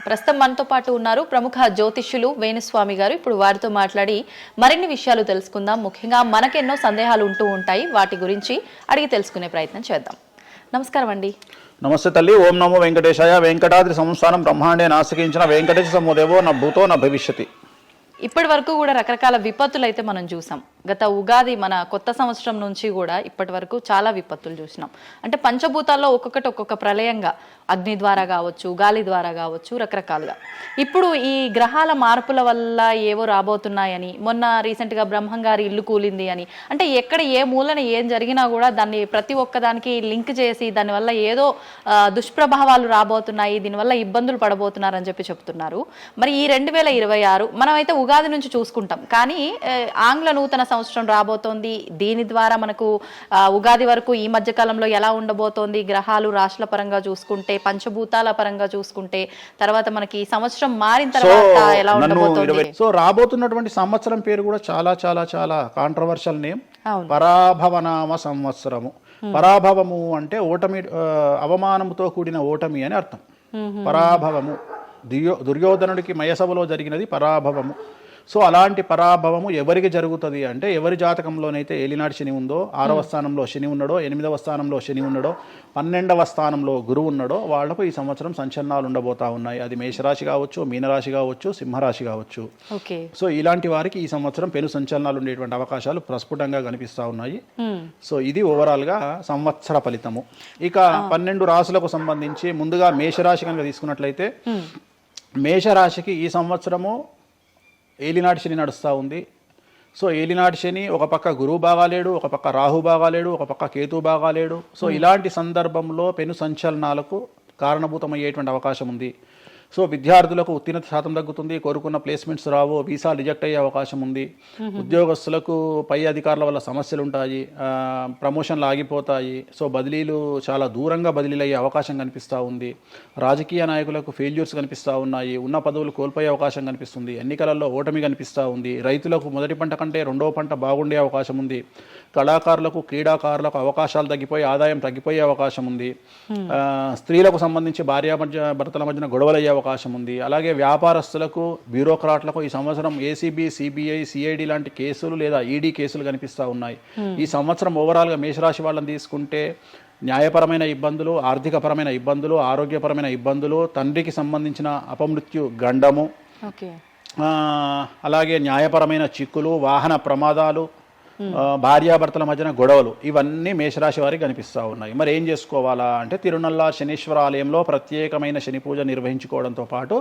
ప్రస్తుతం మనతో పాటు ఉన్నారు ప్రముఖ జ్యోతిష్యులు వేణుస్వామి గారు. ఇప్పుడు వారితో మాట్లాడి మరిన్ని విషయాలు తెలుసుకుందాం. ముఖ్యంగా మనకెన్నో సందేహాలు ఉంటూ ఉంటాయి, వాటి గురించి అడిగి తెలుసుకునే ప్రయత్నం చేద్దాం. నమస్కారం అండి. నమస్తే తల్లి. ఓం నమో వెంకటేశాయ. వెంకటాద్రి సంస్థానం బ్రహ్మాండే నాసికించిన వెంకటేశ సమోదేవో నా భూతో నా భవిష్యతి. ఇప్పటి వరకు కూడా రకరకాల విపత్తులు అయితే మనం చూసాం. గత ఉగాది మన కొత్త సంవత్సరం నుంచి కూడా ఇప్పటి వరకు చాలా విపత్తులు చూసినాం. అంటే పంచభూతాల్లో ఒక్కొక్కటి ఒక్కొక్క ప్రళయంగా, అగ్ని ద్వారా కావచ్చు, గాలి ద్వారా కావచ్చు, రకరకాలుగా. ఇప్పుడు ఈ గ్రహాల మార్పుల వల్ల ఏవో రాబోతున్నాయని, మొన్న రీసెంట్గా బ్రహ్మంగారి ఇల్లు కూలింది అని, అంటే ఎక్కడ ఏ మూలన ఏం జరిగినా కూడా దాన్ని ప్రతి ఒక్కదానికి లింక్ చేసి దానివల్ల ఏదో దుష్ప్రభావాలు రాబోతున్నాయి, దీనివల్ల ఇబ్బందులు పడబోతున్నారని చెప్పి చెప్తున్నారు. మరి ఈ 2026 మనమైతే ఉగాది నుంచి చూసుకుంటాం, కానీ ఆంగ్ల నూతన సంవత్సరం రాబోతోంది. దీని ద్వారా మనకు ఉగాది వరకు ఈ మధ్య కాలంలో ఎలా ఉండబోతోంది, గ్రహాలు రాశుల పరంగా చూసుకుంటే, పంచభూతాల పరంగా చూసుకుంటే, తర్వాత మనకి ఈ సంవత్సరం మారిన తర్వాత ఎలా ఉండబోతోంది. సో రాబోతున్నటువంటి సంవత్సరం పేరు కూడా చాలా చాలా చాలా కాంట్రవర్షియల్ నేమ్, పరాభవనామ సంవత్సరము. పరాభవము అంటే ఓటమి, అవమానముతో కూడిన ఓటమి అని అర్థం. పరాభవము దుర్యోధనుడికి మయసభలో జరిగినది పరాభవము. సో అలాంటి పరాభవము ఎవరికి జరుగుతుంది అంటే, ఎవరి జాతకంలోనైతే ఏలినాటి శని ఉందో, 6వ స్థానంలో శని ఉన్నాడో, 8వ స్థానంలో శని ఉన్నాడో, 12వ స్థానంలో గురువు ఉన్నాడో, వాళ్లకు ఈ సంవత్సరం సంచలనాలు ఉండబోతా ఉన్నాయి. అది మేషరాశి కావచ్చు, మీనరాశి కావచ్చు, సింహరాశి కావచ్చు. సో ఇలాంటి వారికి ఈ సంవత్సరం పెను సంచలనాలు ఉండేటువంటి అవకాశాలు ప్రస్ఫుటంగా కనిపిస్తా ఉన్నాయి. సో ఇది ఓవరాల్ గా సంవత్సర ఫలితము. ఇక 12 రాశులకు సంబంధించి ముందుగా మేషరాశి కనుక తీసుకున్నట్లయితే, మేషరాశికి ఈ సంవత్సరము ఏలినాటి శని నడుస్తూ ఉంది. సో ఏలినాటి శని ఒక పక్క గురువు బాగాలేడు, ఒక పక్క రాహు బాగాలేడు, ఒక పక్క కేతు బాగాలేడు. సో ఇలాంటి సందర్భంలో పెను సంచలనాలకు కారణభూతమయ్యేటువంటి అవకాశం ఉంది. సో విద్యార్థులకు ఉత్తీర్ణత శాతం తగ్గుతుంది, కోరుకున్న ప్లేస్మెంట్స్ రావు, వీసా రిజెక్ట్ అయ్యే అవకాశం ఉంది. ఉద్యోగస్తులకు పై అధికారుల వల్ల సమస్యలు ఉంటాయి, ప్రమోషన్లు ఆగిపోతాయి. సో బదిలీలు చాలా దూరంగా బదిలీలు అయ్యే అవకాశం కనిపిస్తూ ఉంది. రాజకీయ నాయకులకు ఫెయిల్యూర్స్ కనిపిస్తూ ఉన్నాయి, ఉన్న పదవులు కోల్పోయే అవకాశం కనిపిస్తుంది, ఎన్నికలలో ఓటమి కనిపిస్తూ ఉంది. రైతులకు మొదటి పంట కంటే రెండవ పంట బాగుండే అవకాశం ఉంది. కళాకారులకు, క్రీడాకారులకు అవకాశాలు తగ్గిపోయి ఆదాయం తగ్గిపోయే అవకాశం ఉంది. స్త్రీలకు సంబంధించి భర్తల మధ్యన గొడవలు అయ్యే అవకాశం ఉంది. అలాగే వ్యాపారస్తులకు, బ్యూరోక్రాట్లకు ఈ సంవత్సరం ఏసీబీ, సిబిఐ, సిఐడి లాంటి కేసులు లేదా ఈడీ కేసులు కనిపిస్తూ ఉన్నాయి. ఈ సంవత్సరం ఓవరాల్గా మేషరాశి వాళ్ళని తీసుకుంటే న్యాయపరమైన ఇబ్బందులు, ఆర్థికపరమైన ఇబ్బందులు, ఆరోగ్యపరమైన ఇబ్బందులు, తండ్రికి సంబంధించిన అపమృత్యు గండము, అలాగే న్యాయపరమైన చిక్కులు, వాహన ప్రమాదాలు, భార్యాభర్తల మధ్యన గొడవలు, ఇవన్నీ మేషరాశి వారికి కనిపిస్తూ ఉన్నాయి. మరి ఏం చేసుకోవాలా అంటే, తిరునల్లా శనీశ్వర ఆలయంలో ప్రత్యేకమైన శని పూజ నిర్వహించుకోవడంతో పాటు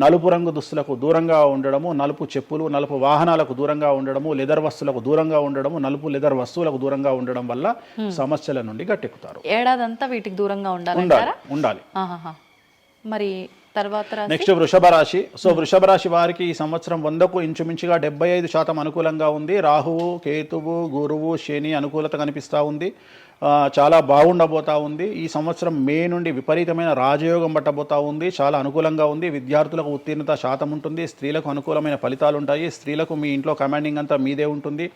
నలుపు రంగు దుస్తులకు దూరంగా ఉండడము, నలుపు చెప్పులు, నలుపు వాహనాలకు దూరంగా ఉండడము, లెదర్ వస్తువులకు దూరంగా ఉండడము, నలుపు లెదర్ వస్తువులకు దూరంగా ఉండడం వల్ల సమస్యల నుండి గట్టెక్కుతారు. ఏడాదంతా వీటికి దూరంగా ఉండాలి. మరి తర్వాత నెక్స్ట్ వృషభ రాశి. సో వృషభ రాశి వారికి ఈ సంవత్సరం 100కు ఇంచుమించుగా 75% అనుకూలంగా ఉంది. రాహువు, కేతువు, గురువు, శని అనుకూలత కనిపిస్తూ ఉంది. చాలా బాగుండబోతా ఉంది. ఈ సంవత్సరం మే నుండి విపరీతమైన రాజయోగం పట్టబోతా ఉంది. చాలా అనుకూలంగా ఉంది. విద్యార్థులకు ఉత్తీర్ణత శాతం ఉంటుంది. స్త్రీలకు అనుకూలమైన ఫలితాలు ఉంటాయి. స్త్రీలకు మీ ఇంట్లో కమాండింగ్ అంతా మీదే ఉంటుంది.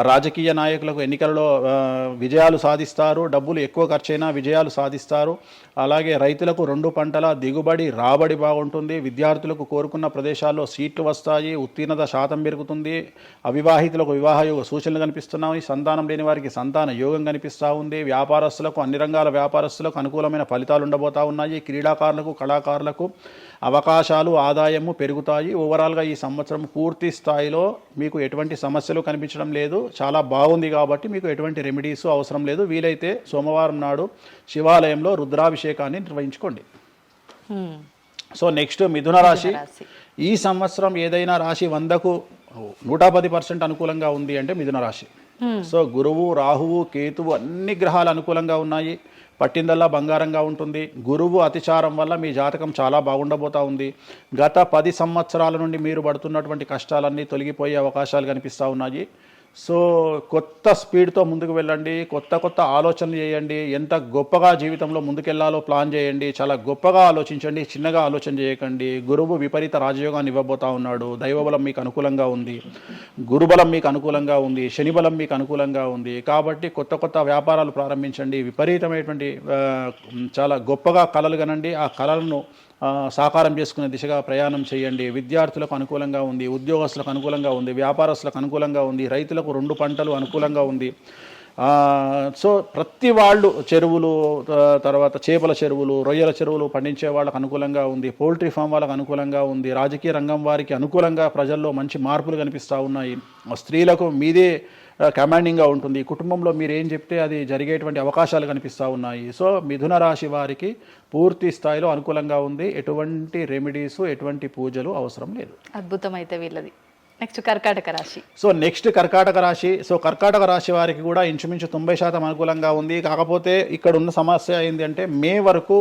రాజకీయ నాయకులకు ఎన్నికలలో విజయాలు సాధిస్తారు. డబ్బులు ఎక్కువ ఖర్చైనా విజయాలు సాధిస్తారు. అలాగే రైతులకు 2 పంటల దిగుబడి, రాబడి బాగుంటుంది. విద్యార్థులకు కోరుకున్న ప్రదేశాల్లో సీట్లు వస్తాయి. ఉత్తీర్ణత శాతం పెరుగుతుంది. అవివాహితులకు వివాహ యోగ సూచనలు కనిపిస్తున్నాయి. సంతానం లేని వారికి సంతాన యోగం కనిపిస్తూ ఉంది. వ్యాపారస్తులకు, అన్ని రంగాల వ్యాపారస్తులకు అనుకూలమైన ఫలితాలు ఉండబోతా ఉన్నాయి. క్రీడాకారులకు, కళాకారులకు అవకాశాలు, ఆదాయము పెరుగుతాయి. ఓవరాల్గా ఈ సంవత్సరం పూర్తి స్థాయిలో మీకు ఎటువంటి సమస్యలు కనిపించడం లేదు. చాలా బాగుంది కాబట్టి మీకు ఎటువంటి రెమెడీస్ అవసరం లేదు. వీలైతే సోమవారం నాడు శివాలయంలో రుద్రాభిషేకాన్ని నిర్వహించుకోండి. సో నెక్స్ట్ మిథున రాశి. ఈ సంవత్సరం ఏదైనా రాశి 100కు 110% అనుకూలంగా ఉంది అంటే మిథున రాశి. సో గురువు, రాహువు, కేతువు అన్ని గ్రహాలు అనుకూలంగా ఉన్నాయి. పట్టిందల్లా బంగారంగా ఉంటుంది. గురువు అతిచారం వల్ల మీ జాతకం చాలా బాగుండబోతా ఉంది. గత 10 సంవత్సరాల నుండి మీరు పడుతున్నటువంటి కష్టాలన్నీ తొలగిపోయే అవకాశాలు కనిపిస్తూ ఉన్నాయి. సో కొత్త స్పీడ్తో ముందుకు వెళ్ళండి, కొత్త ఆలోచనలు చేయండి, ఎంత గొప్పగా జీవితంలో ముందుకెళ్లాలో ప్లాన్ చేయండి, చాలా గొప్పగా ఆలోచించండి, చిన్నగా ఆలోచన చేయకండి. గురువు విపరీత రాజయోగాన్ని ఇవ్వబోతా ఉన్నాడు. దైవబలం మీకు అనుకూలంగా ఉంది, గురుబలం మీకు అనుకూలంగా ఉంది, శనిబలం మీకు అనుకూలంగా ఉంది. కాబట్టి కొత్త వ్యాపారాలు ప్రారంభించండి. విపరీతమైనటువంటి చాలా గొప్పగా కలలు కనండి. ఆ కళలను సాకారం చేసుకునే దిశగా ప్రయాణం చేయండి. విద్యార్థులకు అనుకూలంగా ఉంది, ఉద్యోగస్తులకు అనుకూలంగా ఉంది, వ్యాపారస్తులకు అనుకూలంగా ఉంది, రైతులకు 2 పంటలు అనుకూలంగా ఉంది. సో ప్రతి వాళ్ళు చెరువులు, తర్వాత చేపల చెరువులు, రొయ్యల చెరువులు పండించే వాళ్ళకు అనుకూలంగా ఉంది, పౌల్ట్రీ ఫామ్ వాళ్ళకు అనుకూలంగా ఉంది, రాజకీయ రంగం వారికి అనుకూలంగా ప్రజల్లో మంచి మార్పులు కనిపిస్తూ ఉన్నాయి. స్త్రీలకు మీదే కమాండింగ్గా ఉంటుంది, కుటుంబంలో మీరు ఏం చెప్తే అది జరిగేటువంటి అవకాశాలు కనిపిస్తూ ఉన్నాయి. సో మిథున రాశి వారికి పూర్తి స్థాయిలో అనుకూలంగా ఉంది. ఎటువంటి రెమెడీస్, ఎటువంటి పూజలు అవసరం లేదు. అద్భుతమైతే వీళ్ళది. నెక్స్ట్ కర్కాటక రాశి. సో నెక్స్ట్ కర్కాటక రాశి. సో కర్కాటక రాశి వారికి కూడా ఇంచుమించు 90% అనుకూలంగా ఉంది. కాకపోతే ఇక్కడ ఉన్న సమస్య ఏంటి అంటే మే వరకు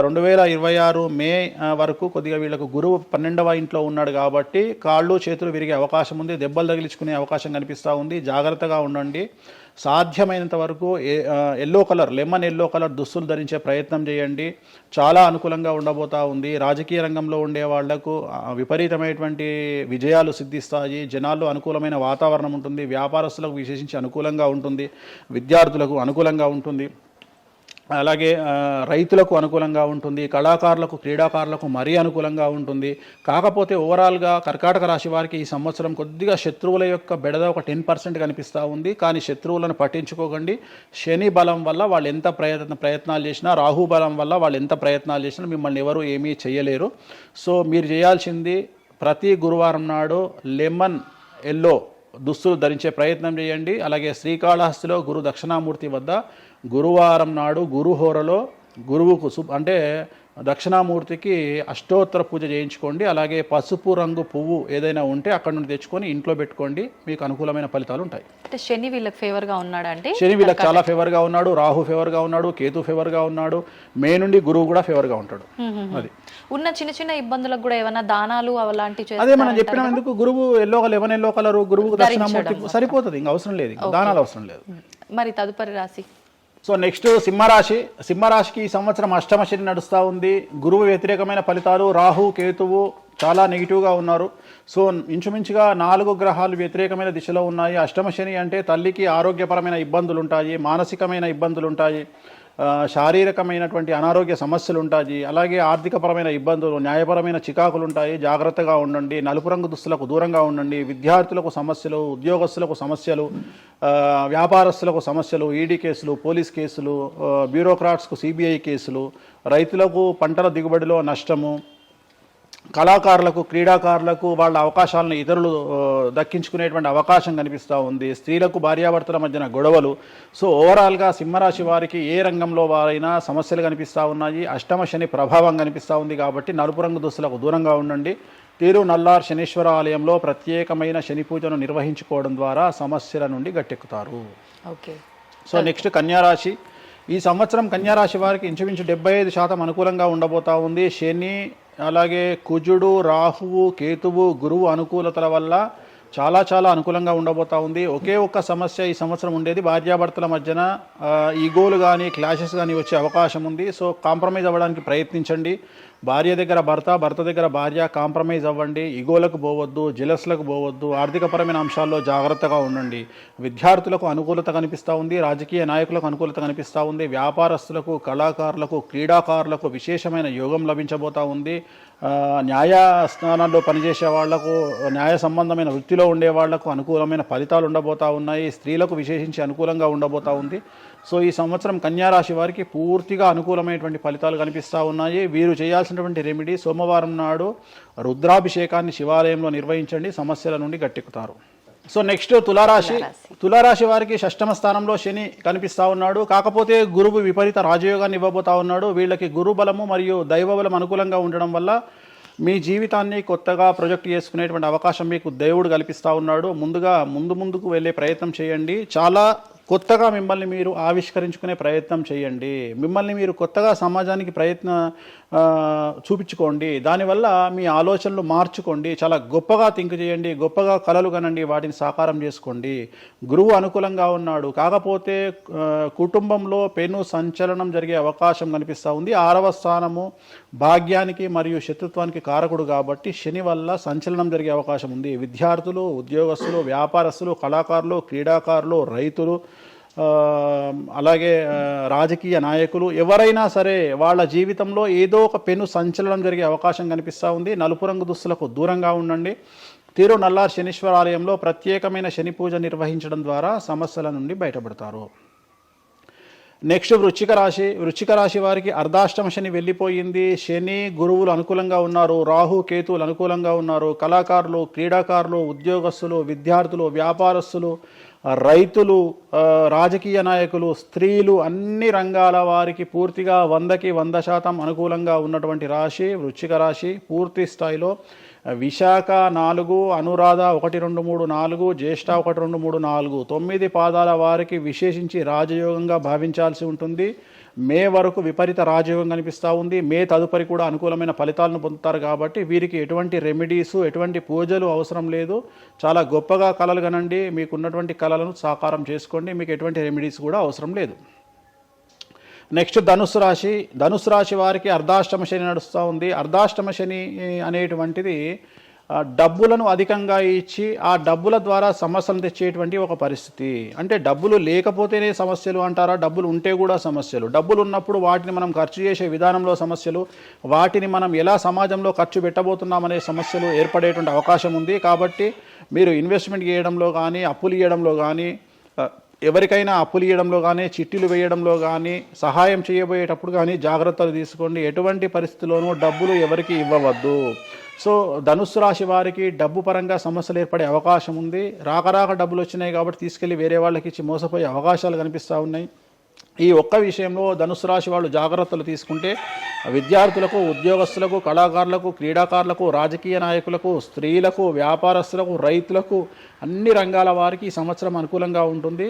2026 మే వరకు కొద్దిగా వీళ్ళకు గురువు 12వ ఇంట్లో ఉన్నాడు కాబట్టి కాళ్ళు చేతులు విరిగే అవకాశం ఉంది, దెబ్బలు తగిలించుకునే అవకాశం కనిపిస్తూ ఉంది. జాగ్రత్తగా ఉండండి. సాధ్యమైనంత వరకు yellow colour, lemon yellow colour దుస్తులు ధరించే ప్రయత్నం చేయండి. చాలా అనుకూలంగా ఉండబోతూ ఉంది. రాజకీయ రంగంలో ఉండే వాళ్లకు విపరీతమైనటువంటి విజయాలు సిద్ధిస్తాయి. జనాల్లో అనుకూలమైన వాతావరణం ఉంటుంది. వ్యాపారస్తులకు విశేషించి అనుకూలంగా ఉంటుంది. విద్యార్థులకు అనుకూలంగా ఉంటుంది. అలాగే రైతులకు అనుకూలంగా ఉంటుంది. కళాకారులకు, క్రీడాకారులకు మరీ అనుకూలంగా ఉంటుంది. కాకపోతే ఓవరాల్గా కర్కాటక రాశి వారికి ఈ సంవత్సరం కొద్దిగా శత్రువుల యొక్క బెడద ఒక 10% కనిపిస్తూ ఉంది. కానీ శత్రువులను పట్టించుకోకండి. శని బలం వల్ల వాళ్ళు ఎంత ప్రయత్నాలు చేసినా, రాహు బలం వల్ల వాళ్ళు ఎంత ప్రయత్నాలు చేసినా మిమ్మల్ని ఎవరు ఏమీ చేయలేరు. సో మీరు చేయాల్సింది ప్రతి గురువారం నాడు లెమన్ ఎల్లో దుస్తులు ధరించే ప్రయత్నం చేయండి. అలాగే శ్రీకాళహస్తిలో గురు దక్షిణామూర్తి వద్ద గురువారం నాడు గురుహోరలో గురువుకు అంటే దక్షిణామూర్తికి అష్టోత్తర పూజ చేయించుకోండి. అలాగే పసుపు రంగు పువ్వు ఏదైనా ఉంటే అక్కడ నుండి తెచ్చుకొని ఇంట్లో పెట్టుకోండి. మీకు అనుకూలమైన ఫలితాలు ఉంటాయి. అంటే శని వీళ్ళకి ఫేవర్గా ఉన్నాడు అంటే శని వీళ్ళకి చాలా ఫేవర్గా ఉన్నాడు, రాహు ఫేవర్గా ఉన్నాడు, కేతు ఫేవర్గా ఉన్నాడు, మే నుండి గురువు కూడా ఫేవర్గా ఉంటాడు. అది ఉన్న చిన్న చిన్న ఇబ్బందులకు కూడా ఏమైనా దానాలు అలాంటివి అదే మనం చెప్పినాం. ఎందుకు గురువు లెమన్ ఎల్లో కలర్ గురువుకు దక్షిణామూర్తి సరిపోతుంది, ఇంకా అవసరం లేదు, దానాలు అవసరం లేదు. మరి తదుపరి రాశి. సో నెక్స్ట్ సింహరాశి. సింహరాశికి ఈ సంవత్సరం అష్టమ శని నడుస్తూ ఉంది. గురువు వ్యతిరేకమైన ఫలితాలు, రాహు కేతువు చాలా నెగిటివ్గా ఉన్నారు. సో ఇంచుమించుగా 4 గ్రహాలు వ్యతిరేకమైన దిశలో ఉన్నాయి. అష్టమ శని అంటే తల్లికి ఆరోగ్యపరమైన ఇబ్బందులు ఉంటాయి, మానసికమైన ఇబ్బందులు ఉంటాయి, శారీరకమైనటువంటి అనారోగ్య సమస్యలు ఉంటాయి, అలాగే ఆర్థికపరమైన ఇబ్బందులు, న్యాయపరమైన చికాకులు ఉంటాయి. జాగ్రత్తగా ఉండండి. నలుపు రంగు దుస్తులకు దూరంగా ఉండండి. విద్యార్థులకు సమస్యలు, ఉద్యోగస్తులకు సమస్యలు, వ్యాపారస్తులకు సమస్యలు, ఈడీ కేసులు, పోలీస్ కేసులు, బ్యూరోక్రాట్స్కు సిబిఐ కేసులు, రైతులకు పంటల దిగుబడిలో నష్టము, కళాకారులకు, క్రీడాకారులకు వాళ్ళ అవకాశాలను ఇతరులు దక్కించుకునేటువంటి అవకాశం కనిపిస్తూ ఉంది. స్త్రీలకు భార్యాభర్తల మధ్యన గొడవలు. సో ఓవరాల్గా సింహరాశి వారికి ఏ రంగంలో వారైనా సమస్యలు కనిపిస్తూ ఉన్నాయి. అష్టమ శని ప్రభావం కనిపిస్తూ ఉంది కాబట్టి నలుపు రంగు దుస్తులకు దూరంగా ఉండండి. తిరునల్లార్ శనీశ్వర ఆలయంలో ప్రత్యేకమైన శని పూజను నిర్వహించుకోవడం ద్వారా సమస్యల నుండి గట్టెక్కుతారు. ఓకే. సో నెక్స్ట్ కన్యారాశి. ఈ సంవత్సరం కన్యారాశి వారికి ఇంచుమించు 75% అనుకూలంగా ఉండబోతా ఉంది. శని, అలాగే కుజుడు, రాహువు, కేతువు, గురువు అనుకూలతల వల్ల చాలా చాలా అనుకూలంగా ఉండబోతా ఉంది. ఒకే ఒక్క సమస్య ఈ సంవత్సరం ఉండేది, భార్యాభర్తల మధ్యన ఈగోలు కానీ క్లాషెస్ కానీ వచ్చే అవకాశం ఉంది. సో కాంప్రమైజ్ అవ్వడానికి ప్రయత్నించండి. భార్య దగ్గర భర్త, భర్త దగ్గర భార్య, కాంప్రమైజ్ అవ్వండి. ఈగోలకు పోవద్దు, జెలస్లకు పోవద్దు. ఆర్థికపరమైన అంశాల్లో జాగ్రత్తగా ఉండండి. విద్యార్థులకు అనుకూలత కనిపిస్తూ ఉంది, రాజకీయ నాయకులకు అనుకూలత కనిపిస్తూ ఉంది, వ్యాపారస్తులకు, కళాకారులకు, క్రీడాకారులకు విశేషమైన యోగం లభించబోతూ ఉంది. న్యాయస్థానాల్లో పనిచేసే వాళ్లకు, న్యాయ సంబంధమైన వృత్తిలో ఉండే వాళ్లకు అనుకూలమైన ఫలితాలు ఉండబోతూ ఉన్నాయి. స్త్రీలకు విశేషించి అనుకూలంగా ఉండబోతూ ఉంది. సో ఈ సంవత్సరం కన్యారాశి వారికి పూర్తిగా అనుకూలమైనటువంటి ఫలితాలు కనిపిస్తూ ఉన్నాయి. వీరు చేయాల్సినటువంటి రెమెడీ, సోమవారం నాడు రుద్రాభిషేకాన్ని శివాలయంలో నిర్వహించండి. సమస్యల నుండి గట్టెక్కుతారు. సో నెక్స్ట్ తులారాశి. తులారాశి వారికి షష్టమ స్థానంలో శని కనిపిస్తూ ఉన్నాడు. కాకపోతే గురువు విపరీత రాజయోగాన్ని ఇవ్వబోతా ఉన్నాడు. వీళ్ళకి గురు బలము మరియు దైవ బలం అనుకూలంగా ఉండడం వల్ల మీ జీవితాన్ని కొత్తగా ప్రొజెక్ట్ చేసుకునేటువంటి అవకాశం మీకు దేవుడు కల్పిస్తూ ఉన్నాడు. ముందుకు వెళ్ళే ప్రయత్నం చేయండి. చాలా కొత్తగా మిమ్మల్ని మీరు ఆవిష్కరించుకునే ప్రయత్నం చేయండి. మిమ్మల్ని మీరు కొత్తగా సమాజానికి చూపించుకోండి. దానివల్ల మీ ఆలోచనలు మార్చుకోండి. చాలా గొప్పగా థింక్ చేయండి, గొప్పగా కలలు కనండి, వాటిని సాకారం చేసుకోండి. గురువు అనుకూలంగా ఉన్నాడు. కాకపోతే కుటుంబంలో పెను సంచలనం జరిగే అవకాశం కనిపిస్తూ ఉంది. 6వ స్థానము భాగ్యానికి మరియు శత్రుత్వానికి కారకుడు కాబట్టి శని వల్ల సంచలనం జరిగే అవకాశం ఉంది. విద్యార్థులు, ఉద్యోగస్తులు, వ్యాపారస్తులు, కళాకారులు, క్రీడాకారులు, రైతులు, అలాగే రాజకీయ నాయకులు ఎవరైనా సరే వాళ్ళ జీవితంలో ఏదో ఒక పెను సంచలనం జరిగే అవకాశం కనిపిస్తూ ఉంది. నలుపు రంగు దుస్తులకు దూరంగా ఉండండి. తిరునల్లార్ శనీశ్వర ఆలయంలో ప్రత్యేకమైన శని పూజ నిర్వహించడం ద్వారా సమస్యల నుండి బయటపడతారు. నెక్స్ట్ వృశ్చిక రాశి వారికి అర్ధాష్టమ శని వెళ్ళిపోయింది. శని గురువులు అనుకూలంగా ఉన్నారు, రాహు కేతువులు అనుకూలంగా ఉన్నారు. కళాకారులు, క్రీడాకారులు, ఉద్యోగస్తులు, విద్యార్థులు, వ్యాపారస్తులు, రైతులు, రాజకీయ నాయకులు, స్త్రీలు, అన్ని రంగాల వారికి పూర్తిగా 100కి 100% అనుకూలంగా ఉన్నటువంటి రాశి వృశ్చిక రాశి. పూర్తి స్థాయిలో విశాఖ 4, అనురాధ 1, 2, 3, 4, జ్యేష్ఠ 1, 2, 3, 4, 9 పాదాల వారికి విశేషించి రాజయోగంగా భావించాల్సి ఉంటుంది. మే వరకు విపరీత రాజయోగం కనిపిస్తూ ఉంది. మే తదుపరి కూడా అనుకూలమైన ఫలితాలను పొందుతారు. కాబట్టి వీరికి ఎటువంటి రెమెడీసు, ఎటువంటి పూజలు అవసరం లేదు. చాలా గొప్పగా కళలు కనండి, మీకున్నటువంటి కళలను సాకారం చేసుకోండి, మీకు ఎటువంటి రెమెడీస్ కూడా అవసరం లేదు. నెక్స్ట్ ధనుసు రాశి వారికి అర్ధాష్టమ శని నడుస్తూ ఉంది. అర్ధాష్టమ శని అనేటువంటిది డబ్బులను అధికంగా ఇచ్చి ఆ డబ్బుల ద్వారా సమస్యలు తెచ్చేటువంటి ఒక పరిస్థితి. అంటే డబ్బులు లేకపోతేనే సమస్యలు అంటారా? డబ్బులు ఉంటే కూడా సమస్యలు. డబ్బులు ఉన్నప్పుడు వాటిని మనం ఖర్చు చేసే విధానంలో సమస్యలు, వాటిని మనం ఎలా సమాజంలో ఖర్చు పెట్టబోతున్నామనే సమస్యలు ఏర్పడేటువంటి అవకాశం ఉంది. కాబట్టి మీరు ఇన్వెస్ట్మెంట్ చేయడంలో కానీ, అప్పులు ఇవ్వడంలో కానీ, ఎవరికైనా అప్పులు ఇవ్వడంలో కానీ, చిట్టీలు వేయడంలో కానీ, సహాయం చేయబోయేటప్పుడు కానీ జాగ్రత్తలు తీసుకోండి. ఎటువంటి పరిస్థితుల్లోనూ డబ్బులు ఎవరికి ఇవ్వవద్దు. సో ధనుస్సు రాశి వారికి డబ్బు పరంగా సమస్యలు ఏర్పడే అవకాశం ఉంది. రాక డబ్బులు వచ్చినాయి కాబట్టి తీసుకెళ్ళి వేరే వాళ్ళకి ఇచ్చి మోసపోయే అవకాశాలు కనిపిస్తూ ఉన్నాయి. ఈ ఒక్క విషయంలో ధనుసు రాశి వాళ్ళు జాగ్రత్తలు తీసుకుంటే విద్యార్థులకు, ఉద్యోగస్తులకు, కళాకారులకు, క్రీడాకారులకు, రాజకీయ నాయకులకు, స్త్రీలకు, వ్యాపారస్తులకు, రైతులకు, అన్ని రంగాల వారికి ఈ సంవత్సరం అనుకూలంగా ఉంటుంది.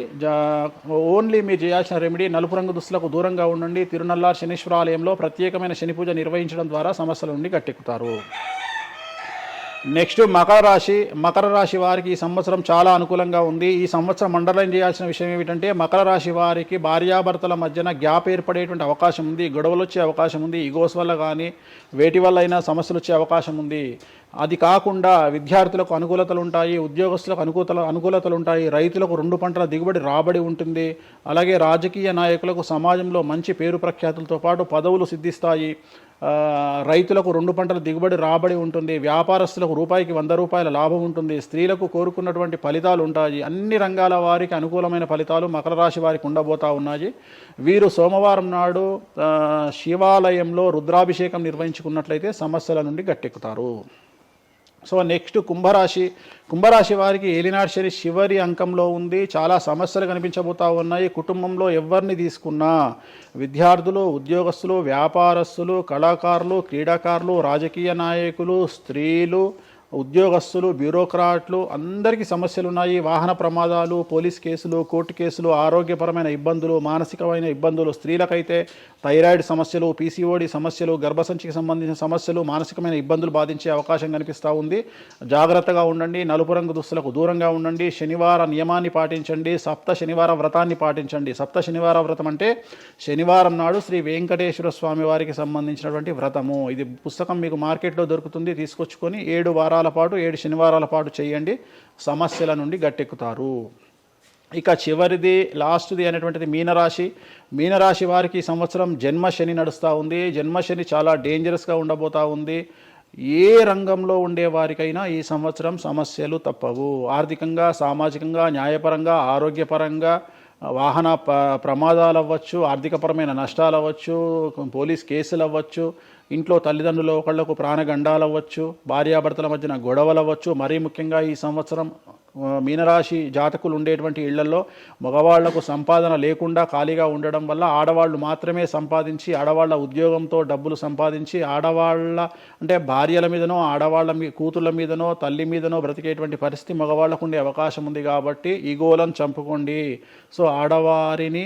ఓన్లీ మీరు చేయాల్సిన రెమెడీ నలుపు రంగు దుస్తులకు దూరంగా ఉండండి. తిరునల్లార్ శనీశ్వర ఆలయంలో ప్రత్యేకమైన శని పూజ నిర్వహించడం ద్వారా సమస్యల నుండి గట్టెక్కుతారు. నెక్స్ట్ మకర రాశి వారికి ఈ సంవత్సరం చాలా అనుకూలంగా ఉంది. ఈ సంవత్సరం అండర్లైన్ చేయాల్సిన విషయం ఏమిటంటే మకర రాశి వారికి భార్యాభర్తల మధ్యన గ్యాప్ ఏర్పడేటువంటి అవకాశం ఉంది. గొడవలు వచ్చే అవకాశం ఉంది. ఈగోస్ వల్ల కానీ వేటి వల్ల అయినా సమస్యలు వచ్చే అవకాశం ఉంది. అది కాకుండా విద్యార్థులకు అనుకూలతలు ఉంటాయి, ఉద్యోగస్తులకు అనుకూలతలు ఉంటాయి, రైతులకు 2 పంటల దిగుబడి రాబడి ఉంటుంది. అలాగే రాజకీయ నాయకులకు సమాజంలో మంచి పేరు ప్రఖ్యాతులతో పాటు పదవులు సిద్ధిస్తాయి. రైతులకు 2 పంటల దిగుబడి రాబడి ఉంటుంది. వ్యాపారస్తులకు రూపాయికి 100 రూపాయల లాభం ఉంటుంది. స్త్రీలకు కోరుకున్నటువంటి ఫలితాలు ఉంటాయి. అన్ని రంగాల వారికి అనుకూలమైన ఫలితాలు మకర రాశి వారికి ఉండబోతా ఉన్నాయి. వీరు సోమవారం నాడు శివాలయంలో రుద్రాభిషేకం నిర్వహించుకున్నట్లయితే సమస్యల నుండి గట్టెక్కుతారు. సో నెక్స్ట్ కుంభరాశి వారికి ఏలినాడు శని చివరి అంకంలో ఉంది. చాలా సమస్యలు కనిపించబోతా ఉన్నాయి. కుటుంబంలో ఎవరిని తీసుకున్నా విద్యార్థులు, ఉద్యోగస్తులు, వ్యాపారస్తులు, కళాకారులు, క్రీడాకారులు, రాజకీయ నాయకులు, స్త్రీలు, ఉద్యోగస్తులు, బ్యూరోక్రాట్లు అందరికీ సమస్యలు ఉన్నాయి. వాహన ప్రమాదాలు, పోలీస్ కేసులు, కోర్టు కేసులు, ఆరోగ్యపరమైన ఇబ్బందులు, మానసికమైన ఇబ్బందులు, స్త్రీలకైతే థైరాయిడ్ సమస్యలు, పీసీఓడి సమస్యలు, గర్భసంచికి సంబంధించిన సమస్యలు, మానసికమైన ఇబ్బందులు బాధించే అవకాశం కనిపిస్తూ ఉంది. జాగ్రత్తగా ఉండండి. నలుపు రంగు దుస్తులకు దూరంగా ఉండండి. శనివార నియమాన్ని పాటించండి. సప్త శనివార వ్రతాన్ని పాటించండి. సప్త శనివార వ్రతం అంటే శనివారం నాడు శ్రీ వెంకటేశ్వర స్వామి వారికి సంబంధించినటువంటి వ్రతము. ఇది పుస్తకం మీకు మార్కెట్లో దొరుకుతుంది, తీసుకొచ్చుకొని 7 వారాల పాటు 7 శనివారాల పాటు చేయండి. సమస్యల నుండి గట్టెక్కుతారు. ఇక చివరిది లాస్ట్ది అనేటువంటిది మీనరాశి వారికి ఈ సంవత్సరం జన్మశని నడుస్తూ ఉంది. జన్మశని చాలా డేంజరస్గా ఉండబోతూ ఉంది. ఏ రంగంలో ఉండే వారికైనా ఈ సంవత్సరం సమస్యలు తప్పవు. ఆర్థికంగా, సామాజికంగా, న్యాయపరంగా, ఆరోగ్యపరంగా, వాహన ప్రమాదాలు అవ్వచ్చు, ఆర్థికపరమైన నష్టాలు అవ్వచ్చు, పోలీస్ కేసులు అవ్వచ్చు, ఇంట్లో తల్లిదండ్రులు ఒకళ్లకు ప్రాణగండాలు అవ్వచ్చు, భార్యాభర్తల మధ్యన గొడవలు అవ్వచ్చు. మరీ ముఖ్యంగా ఈ సంవత్సరం మీనరాశి జాతకులు ఉండేటువంటి ఇళ్లలో మగవాళ్లకు సంపాదన లేకుండా ఖాళీగా ఉండడం వల్ల ఆడవాళ్లు మాత్రమే సంపాదించి, ఆడవాళ్ల ఉద్యోగంతో డబ్బులు సంపాదించి, ఆడవాళ్ల అంటే భార్యల మీదనో, ఆడవాళ్ల కూతుళ్ళ మీదనో, తల్లి మీదనో బ్రతికేటువంటి పరిస్థితి మగవాళ్లకు ఉండే అవకాశం ఉంది. కాబట్టి ఈగోలను చంపుకోండి. సో ఆడవారిని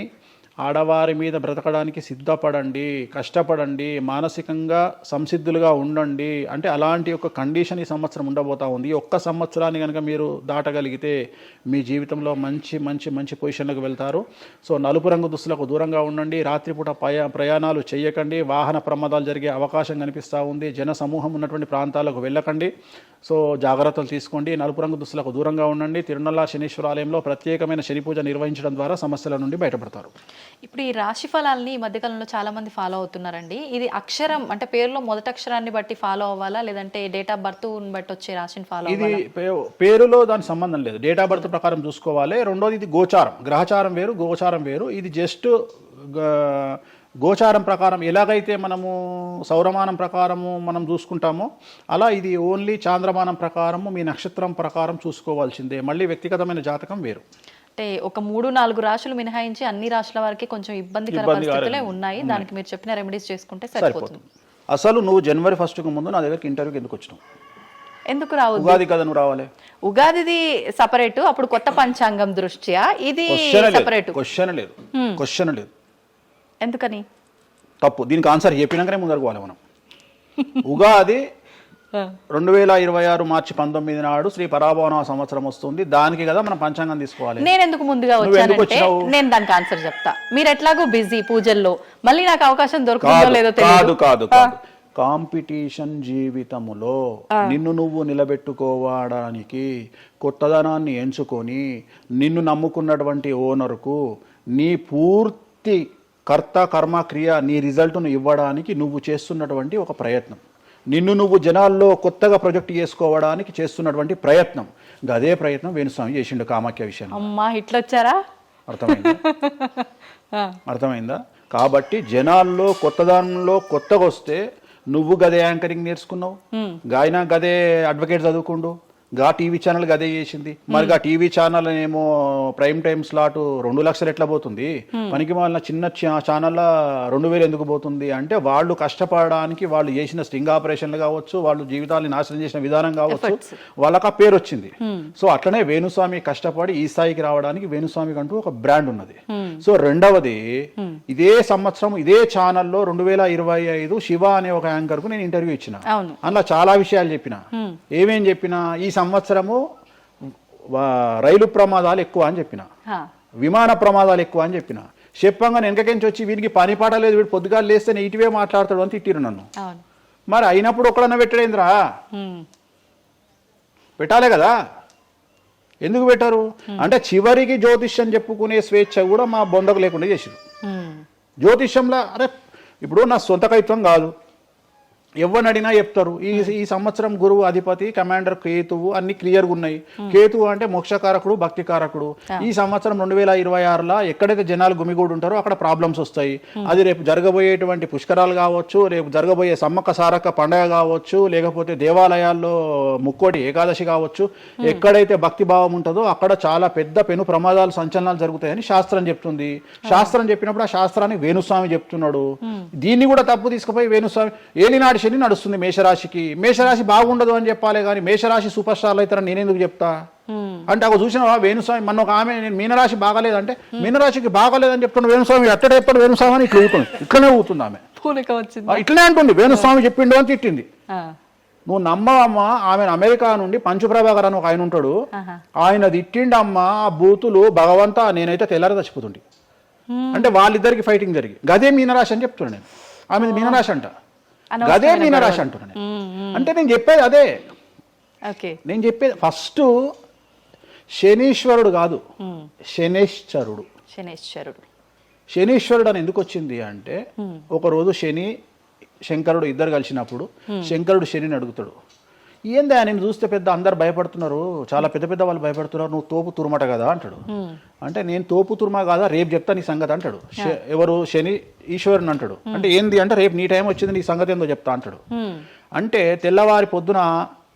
ఆడవారి మీద బ్రతకడానికి సిద్ధపడండి, కష్టపడండి, మానసికంగా సంసిద్ధులుగా ఉండండి. అంటే అలాంటి ఒక కండిషన్ ఈ సంవత్సరం ఉండబోతా ఉంది. ఈ ఒక్క సంవత్సరాన్ని కనుక మీరు దాటగలిగితే మీ జీవితంలో మంచి మంచి మంచి పొజిషన్లకు వెళ్తారు. సో నలుపు రంగు దుస్తులకు దూరంగా ఉండండి, రాత్రిపూట ప్రయాణాలు చేయకండి, వాహన ప్రమాదాలు జరిగే అవకాశం కనిపిస్తూ ఉంది, జన సమూహం ఉన్నటువంటి ప్రాంతాలకు వెళ్ళకండి. సో జాగ్రత్తలు తీసుకోండి, నలుపు రంగు దుస్తులకు దూరంగా ఉండండి. తిరునల్లా శనీశ్వర ఆలయంలో ప్రత్యేకమైన శని పూజ నిర్వహించడం ద్వారా సమస్యల నుండి బయటపడతారు. ఇప్పుడు ఈ రాశి ఫలాల్ని ఈ మధ్యకాలంలో చాలా మంది ఫాలో అవుతున్నారండి. ఇది అక్షరం అంటే పేరులో మొదటి అక్షరాన్ని బట్టి ఫాలో అవ్వాలా, లేదంటే డేట్ ఆఫ్ బర్త్ బట్టి వచ్చే రాశిని ఫాలో ఇది అవ్వాలా? పేరులో దాని సంబంధం లేదు, డేట్ ఆఫ్ బర్త్ ప్రకారం చూసుకోవాలి. రెండోది ఇది గోచారం, గ్రహచారం వేరు, గోచారం వేరు. ఇది జస్ట్ గోచారం ప్రకారం ఎలాగైతే మనము సౌరమానం ప్రకారము మనం చూసుకుంటామో అలా ఇది ఓన్లీ చాంద్రమానం ప్రకారము మీ నక్షత్రం ప్రకారం చూసుకోవాల్సిందే. మళ్ళీ వ్యక్తిగతమైన జాతకం వేరు. అంటే ఒక 3-4 రాశులు మినహాయించి అన్ని రాశుల వారికి కొంచెం ఇబ్బందికర పరిస్థితులే ఉన్నాయి. దానికి మీరు చెప్పిన రెమెడీస్ చేసుకుంటే సరిపోతుంది. అసలు నువ్వు జనవరి 1కు ముందు నా దగ్గరికి ఇంటర్వ్యూకి ఎందుకు వచ్చినావు? ఎందుకు రావద్దు? ఉగాది కదా నువ్వు రావాలి. ఉగాదిది సపరేట్, అప్పుడు కొత్త పంచాంగం దృష్ట్యా ఇది సపరేట్. క్వశ్చన్ లేదు. ఎందుకని? తప్పు. దీనికి ఆన్సర్ చెప్పినాకనే ముందరకు పోవాలి మనం. ఉగాది 2026 మార్చి 19 నాడు శ్రీ పరాభవన సంవత్సరం వస్తుంది. దానికి కదా మనం పంచాంగం తీసుకోవాలి. నేను ఎందుకు ముందుగా వచ్చానంటే నేను దానికి ఆన్సర్ చెప్తా. మీరు ఎట్లాగో బిజీ పూజల్లో, మళ్ళీ నాకు అవకాశం దొరుకుతుందో లేదో తెలియదు. కాదు కాంపిటీషన్ జీవితములో నిన్ను నువ్వు నిలబెట్టుకోవడానికి కొత్తదనాన్ని ఎంచుకొని నిన్ను నమ్ముకున్నటువంటి ఓనర్కు నీ పూర్తి కర్త కర్మ క్రియ నీ రిజల్ట్ను ఇవ్వడానికి నువ్వు చేస్తున్నటువంటి ఒక ప్రయత్నం, నిన్ను నువ్వు జనాల్లో కొత్తగా ప్రొజెక్ట్ చేసుకోవడానికి చేస్తున్నటువంటి ప్రయత్నం. అదే ప్రయత్నం వేణుస్వామి చేసిండు కామాఖ్య విషయం. అమ్మా ఇట్లొచ్చారా? అర్థమైందా? కాబట్టి జనాల్లో కొత్తదానంలో కొత్తగా వస్తే నువ్వు గదే యాంకరింగ్ నేర్చుకున్నావు, గాయన గదే అడ్వకేట్ చదువుకుండు, గా టీవీ ఛానల్ గదే చేసింది. మరి గా టీవీ ఛానల్ ఏమో ప్రైమ్ టైమ్ స్లాట్ 2 లక్షలు ఎట్లా పోతుంది? మనకి వాళ్ళ చిన్న ఛానల్ 2000 ఎందుకు పోతుంది అంటే వాళ్ళు కష్టపడడానికి వాళ్ళు చేసిన స్టింగ్ ఆపరేషన్లు కావచ్చు, వాళ్ళు జీవితాన్ని నాశనం చేసిన విధానం కావచ్చు, వాళ్ళకి ఆ పేరు వచ్చింది. సో అట్లనే వేణుస్వామి కష్టపడి ఈ స్థాయికి రావడానికి వేణుస్వామికి అంటూ ఒక బ్రాండ్ ఉన్నది. సో రెండవది, ఇదే సంవత్సరం ఇదే ఛానల్లో 2025 శివ అనే ఒక యాంకర్ కు నేను ఇంటర్వ్యూ ఇచ్చిన. అందులో చాలా విషయాలు చెప్పిన. ఏమేం చెప్పినా, ఈ సంవత్సరము రైలు ప్రమాదాలు ఎక్కువ అని చెప్పిన, విమాన ప్రమాదాలు ఎక్కువ అని చెప్పిన. చెప్పంగా వెనకకించి వచ్చి వీడికి పని పాట లేదు, వీడు పొద్దుగాలు లేస్తే ఇటువే మాట్లాడతాడు అని తిట్టిరు నన్ను. మరి అయినప్పుడు ఒక్కడన్నా పెట్టడేంద్రా? పెట్టాలే కదా. ఎందుకు పెట్టారు అంటే చివరికి జ్యోతిష్యం చెప్పుకునే స్వేచ్ఛ కూడా మా బొందకు లేకుండా చేసిరు. జ్యోతిష్యంలో అరే ఇప్పుడు నా సొంత కవిత్వం కాదు, ఎవరిని అడిగినా చెప్తారు. ఈ సంవత్సరం గురువు అధిపతి కమాండర్ కేతువు అన్ని క్లియర్గా ఉన్నాయి. కేతువు అంటే మోక్షకారకుడు, భక్తికారకుడు. ఈ సంవత్సరం 2026లో ఎక్కడైతే జనాలు గుమిగూడు ఉంటారో అక్కడ ప్రాబ్లమ్స్ వస్తాయి. అది రేపు జరగబోయేటువంటి పుష్కరాలు కావచ్చు, రేపు జరగబోయే సమ్మక్క సారక్క పండగ కావచ్చు, లేకపోతే దేవాలయాల్లో ముక్కోటి ఏకాదశి కావచ్చు, ఎక్కడైతే భక్తి భావం ఉంటుందో అక్కడ చాలా పెద్ద పెను ప్రమాదాలు సంచలనాలు జరుగుతాయని శాస్త్రం చెప్తుంది. శాస్త్రం చెప్పినప్పుడు ఆ శాస్త్రాన్ని వేణుస్వామి చెప్తున్నాడు. దీన్ని కూడా తప్పు తీసుకుపోయి వేణుస్వామి ఏలినాడు శని నడుస్తుంది మేషరాశికి, మేషరాశి బాగుండదు అని చెప్పాలి కానీ మేషరాశి సూపర్ స్టార్లు అవుతారని నేనెందుకు చెప్తా అంటే, అక్కడ చూసిన వేణుస్వామి మన ఒక ఆమె నేను మీనరాశి బాగాలేదంటే మీనరాశికి బాగాలేదని చెప్తున్నా వేణుస్వామి ఎక్కడ ఎప్పుడు వేణుస్వామి అని ఇట్లా ఊతుంది, ఇట్లనే ఊతుంది ఆమె, ఇట్లనే అంటుంది వేణుస్వామి చెప్పిండు అని తిట్టింది. నువ్వు నమ్మవమ్మా, ఆమె అమెరికా నుండి పంచుప్రభాకర్ అని ఒక ఆయన ఉంటాడు, ఆయన తిట్టిండమ్మా ఆ బూతులు భగవంతా, నేనైతే తెల్లారి చచ్చిపోతుండే. అంటే వాళ్ళిద్దరికి ఫైటింగ్ జరిగి గదే మీనరాశి అని చెప్తున్నాను నేను. ఆమె మీనరాశి అంట, గదే మీనరాశి అంటున్నాను. అంటే నేను చెప్పేది అదే. నేను చెప్పేది ఫస్ట్ శనీశ్వరుడు కాదు, శనేశ్వరుడు. శనీశ్వరుడు అని ఎందుకు వచ్చింది అంటే, ఒకరోజు శని శంకరుడు ఇద్దరు కలిసినప్పుడు శంకరుడు శనిని అడుగుతాడు, ఏందా నేను చూస్తే పెద్ద అందరు భయపడుతున్నారు, చాలా పెద్ద పెద్ద వాళ్ళు భయపడుతున్నారు, నువ్వు తోపు తురుమట కదా అంటాడు. అంటే నేను తోపు తురుమా కాదా, రేపు చెప్తా నీ సంగతి అంటాడు. ఎవరు శని ఈశ్వరుని అంటాడు. అంటే ఏంది అంటే, రేపు నీ టైం వచ్చింది నీ సంగతి ఏందో చెప్తా అంటాడు. అంటే తెల్లవారి పొద్దున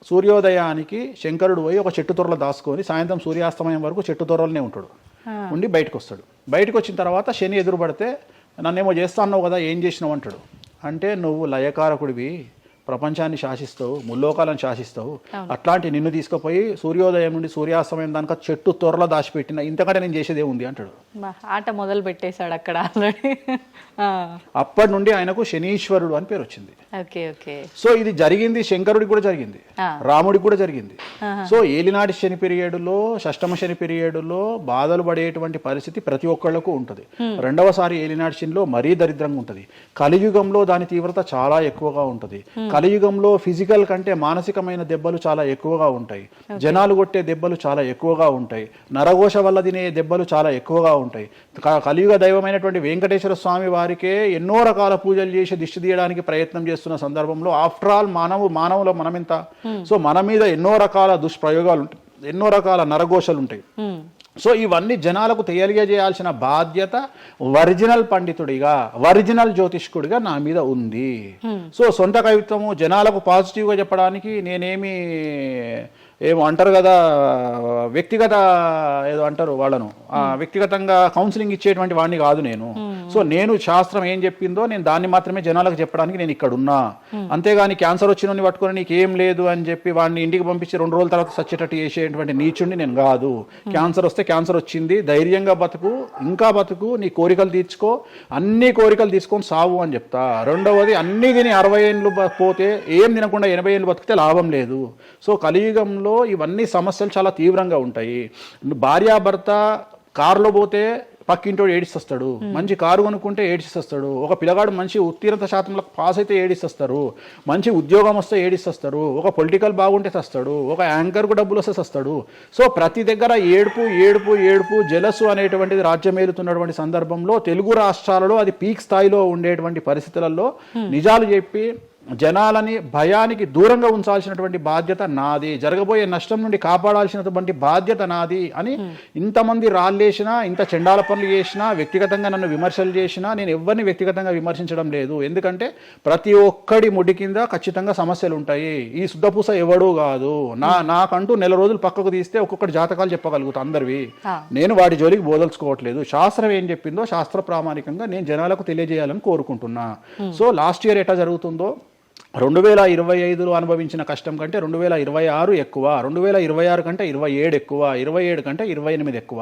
సూర్యోదయానికి శంకరుడు పోయి ఒక చెట్టు తొర్రలో దాచుకొని సాయంత్రం సూర్యాస్తమయం వరకు చెట్టు తొర్రలోనే ఉంటాడు, ఉండి బయటకు వస్తాడు. బయటకు వచ్చిన తర్వాత శని ఎదురుపడితే నన్నేమో చేస్తా అన్నావు కదా, ఏం చేసినావు అంటాడు. అంటే నువ్వు లయకారకుడివి, ప్రపంచాన్ని శాసిస్తావు, ముల్లోకాలను శాసిస్తావు, అట్లాంటి నిన్ను తీసుకుపోయి సూర్యోదయం నుండి సూర్యాస్తమయం దానిక చెట్టు త్వరలో దాచిపెట్టిన ఇంతకంటే నేను చేసేదే ఉంది అంటాడు. ఆట మొదలు పెట్టేశాడు అక్కడ ఆల్రెడీ. అప్పటి నుండి ఆయనకు శనీశ్వరుడు అని పేరు వచ్చింది. Okay okay. సో ఇది జరిగింది శంకరుడికి కూడా జరిగింది, రాముడికి కూడా జరిగింది. సో ఏలినాటి శని పీరియడ్లో, షష్టమ శని పీరియడ్లో బాధలు పడేటువంటి పరిస్థితి ప్రతి ఒక్కళ్ళకు ఉంటుంది. రెండవసారి ఏలినాటి శనిలో మరీ దరిద్రంగా ఉంటుంది. కలియుగంలో దాని తీవ్రత చాలా ఎక్కువగా ఉంటుంది. కలియుగంలో ఫిజికల్ కంటే మానసికమైన దెబ్బలు చాలా ఎక్కువగా ఉంటాయి. జనాలు కొట్టే దెబ్బలు చాలా ఎక్కువగా ఉంటాయి. నరఘోష వల్ల తినే దెబ్బలు చాలా ఎక్కువగా ఉంటాయి. కలియుగ దైవమైనటువంటి వెంకటేశ్వర స్వామి వారికే ఎన్నో రకాల పూజలు చేసి దిష్టి తీయడానికి ప్రయత్నం చేస్తున్న సందర్భంలో ఆఫ్టర్ ఆల్ మానవుల మనమెంత. సో మన మీద ఎన్నో రకాల దుష్ప్రయోగాలు ఉంటాయి, ఎన్నో రకాల నరఘోషలు ఉంటాయి. సో ఇవన్నీ జనాలకు తెలియజేయాల్సిన బాధ్యత ఒరిజినల్ పండితుడిగా, ఒరిజినల్ జ్యోతిష్కుడిగా నా మీద ఉంది. సో సొంత కవిత్వము జనాలకు పాజిటివ్గా చెప్పడానికి నేనేమి ఏమో అంటారు కదా, వ్యక్తిగత ఏదో అంటారు వాళ్ళను, వ్యక్తిగతంగా కౌన్సిలింగ్ ఇచ్చేటువంటి వాడిని కాదు నేను. సో నేను శాస్త్రం ఏం చెప్పిందో నేను దాన్ని మాత్రమే జనాలకు చెప్పడానికి నేను ఇక్కడ ఉన్నా. అంతేగాని క్యాన్సర్ వచ్చిన పట్టుకొని నీకు ఏం లేదు అని చెప్పి వాడిని ఇంటికి పంపించి 2 రోజుల తర్వాత సచ్చేటట్టు చేసేటువంటి నీచుడిని నేను కాదు. క్యాన్సర్ వస్తే క్యాన్సర్ వచ్చింది, ధైర్యంగా బతుకు, ఇంకా బతుకు, నీ కోరికలు తీర్చుకో, అన్ని కోరికలు తీసుకొని సావు అని చెప్తా. రెండవది అన్ని తిని 60 ఏళ్ళు పోతే ఏం తినకుండా 80 ఏళ్ళు బతికితే లాభం లేదు. సో కలియుగంలో ఇవన్నీ సమస్యలు చాలా తీవ్రంగా ఉంటాయి. భార్యాభర్త కారులో పోతే పక్కింటోడు ఏడిస్తొస్తాడు, మంచి కారు కొనుక్కుంటే ఏడిస్తొస్తాడు, ఒక పిల్లగాడు మంచి ఉత్తీర్ణత శాతంలో పాస్ అయితే ఏడిస్తొస్తారు, మంచి ఉద్యోగం వస్తే ఏడిస్తొస్తారు, ఒక పొలిటికల్ బాగుంటే తెస్తాడు, ఒక యాంకర్కు డబ్బులు వస్తే తెస్తాడు. సో ప్రతి దగ్గర ఏడుపు ఏడుపు ఏడుపు జలసు అనేటువంటిది రాజ్యమేలుతున్నటువంటి సందర్భంలో తెలుగు రాష్ట్రాలలో అది పీక్ స్థాయిలో ఉండేటువంటి పరిస్థితులలో నిజాలు చెప్పి జనాలని భయానికి దూరంగా ఉంచాల్సినటువంటి బాధ్యత నాది, జరగబోయే నష్టం నుండి కాపాడాల్సినటువంటి బాధ్యత నాది అని ఇంతమంది రాళ్ళేసినా, ఇంత చెండాల పనులు చేసినా, వ్యక్తిగతంగా నన్ను విమర్శలు చేసినా నేను ఎవరిని వ్యక్తిగతంగా విమర్శించడం లేదు. ఎందుకంటే ప్రతి ఒక్కడి ముడి కింద ఖచ్చితంగా సమస్యలు ఉంటాయి. ఈ శుద్ధపూస ఎవడూ కాదు. నాకంటూ నెల రోజులు పక్కకు తీస్తే ఒక్కొక్కటి జాతకాలు చెప్పగలుగుతా అందరివి. నేను వాటి జోలికి బోదలుచుకోవట్లేదు. శాస్త్రం ఏం చెప్పిందో శాస్త్ర ప్రామాణికంగా నేను జనాలకు తెలియజేయాలని కోరుకుంటున్నా. సో లాస్ట్ ఇయర్ ఎట్లా జరుగుతుందో 2025లో అనుభవించిన కష్టం కంటే 2026 ఎక్కువ, 2026 కంటే 27 ఎక్కువ, 27 కంటే 28 ఎక్కువ.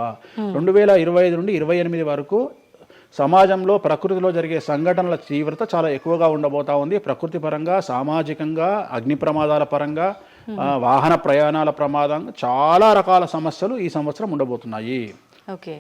2025 నుండి 28 వరకు సమాజంలో ప్రకృతిలో జరిగే సంఘటనల తీవ్రత చాలా ఎక్కువగా ఉండబోతా ఉంది. ప్రకృతి పరంగా, సామాజికంగా, అగ్ని ప్రమాదాల పరంగా, వాహన ప్రయాణాల ప్రమాదంగా చాలా రకాల సమస్యలు ఈ సంవత్సరం ఉండబోతున్నాయి. ఓకే.